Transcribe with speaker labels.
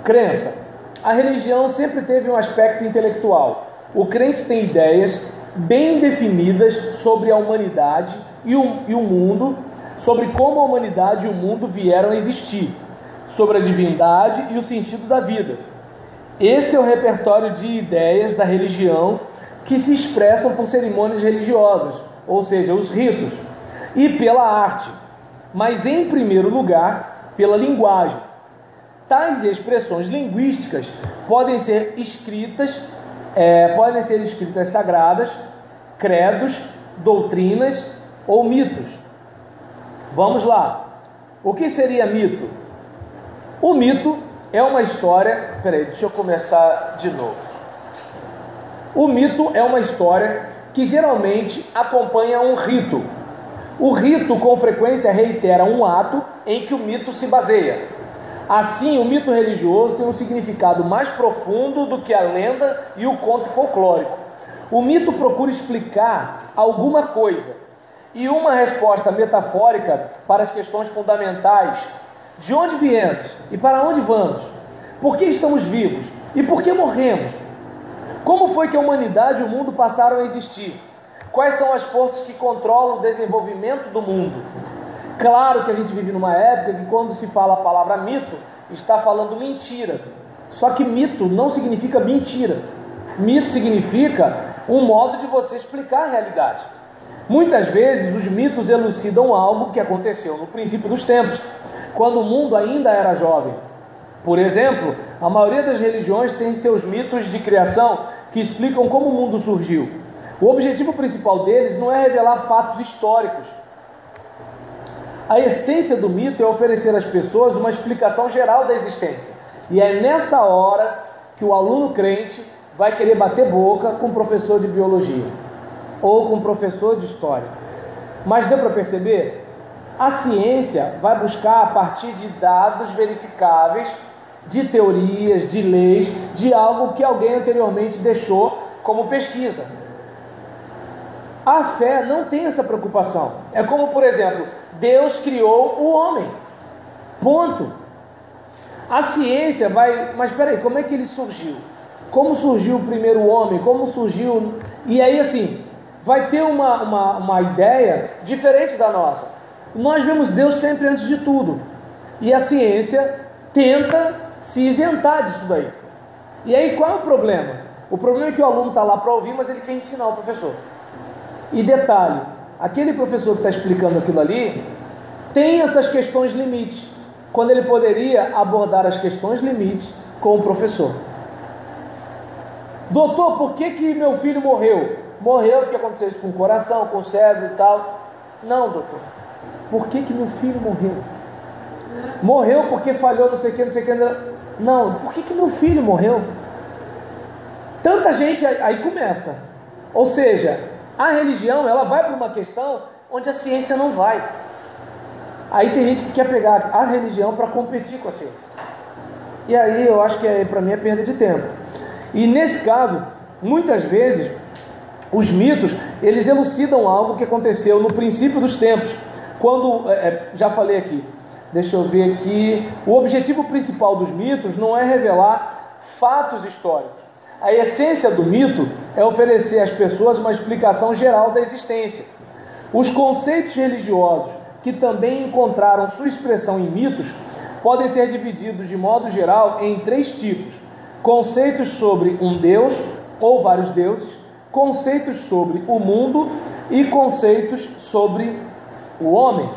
Speaker 1: Crença. A religião sempre teve um aspecto intelectual. O crente tem ideias bem definidas sobre a humanidade e o mundo, sobre como a humanidade e o mundo vieram a existir, sobre a divindade e o sentido da vida. Esse é o repertório de ideias da religião que se expressam por cerimônias religiosas, ou seja, os ritos, e pela arte, mas em primeiro lugar, pela linguagem. Tais expressões linguísticas podem ser escritas sagradas, credos, doutrinas ou mitos. Vamos lá. O que seria mito? O mito é uma história... Peraí, deixa eu começar de novo. O mito é uma história que geralmente acompanha um rito. O rito, com frequência, reitera um ato em que o mito se baseia. Assim, o mito religioso tem um significado mais profundo do que a lenda e o conto folclórico. O mito procura explicar alguma coisa e uma resposta metafórica para as questões fundamentais. De onde viemos e para onde vamos? Por que estamos vivos e por que morremos? Como foi que a humanidade e o mundo passaram a existir? Quais são as forças que controlam o desenvolvimento do mundo? Claro que a gente vive numa época que quando se fala a palavra mito, está falando mentira. Só que mito não significa mentira. Mito significa um modo de você explicar a realidade. Muitas vezes os mitos elucidam algo que aconteceu no princípio dos tempos, quando o mundo ainda era jovem. Por exemplo, a maioria das religiões tem seus mitos de criação que explicam como o mundo surgiu. O objetivo principal deles não é revelar fatos históricos. A essência do mito é oferecer às pessoas uma explicação geral da existência. E é nessa hora que o aluno crente vai querer bater boca com o professor de biologia ou com o professor de história. Mas deu para perceber? A ciência vai buscar a partir de dados verificáveis, de teorias, de leis, de algo que alguém anteriormente deixou como pesquisa. A fé não tem essa preocupação. É como, por exemplo, Deus criou o homem. Ponto. A ciência vai... Mas espera aí, como é que ele surgiu? Como surgiu o primeiro homem? Como surgiu... E aí, assim, vai ter uma ideia diferente da nossa. Nós vemos Deus sempre antes de tudo. E a ciência tenta se isentar disso daí. E aí, qual é o problema? O problema é que o aluno está lá para ouvir, mas ele quer ensinar o professor. E detalhe, aquele professor que está explicando aquilo ali tem essas questões limites, quando ele poderia abordar as questões limites com o professor. Doutor, por que meu filho morreu? Morreu porque aconteceu isso com o coração, com o cérebro e tal. Não, doutor. Por que meu filho morreu? Morreu porque falhou não sei o que. Não, por que meu filho morreu? Tanta gente aí começa. Ou seja, a religião, ela vai para uma questão onde a ciência não vai. Aí tem gente que quer pegar a religião para competir com a ciência. E aí eu acho que para mim é perda de tempo. E nesse caso, muitas vezes, os mitos, eles elucidam algo que aconteceu no princípio dos tempos. Quando, já falei aqui, deixa eu ver aqui, o objetivo principal dos mitos não é revelar fatos históricos. A essência do mito é oferecer às pessoas uma explicação geral da existência. Os conceitos religiosos, que também encontraram sua expressão em mitos, podem ser divididos de modo geral em 3 tipos: conceitos sobre um Deus ou vários deuses, conceitos sobre o mundo e conceitos sobre o homem.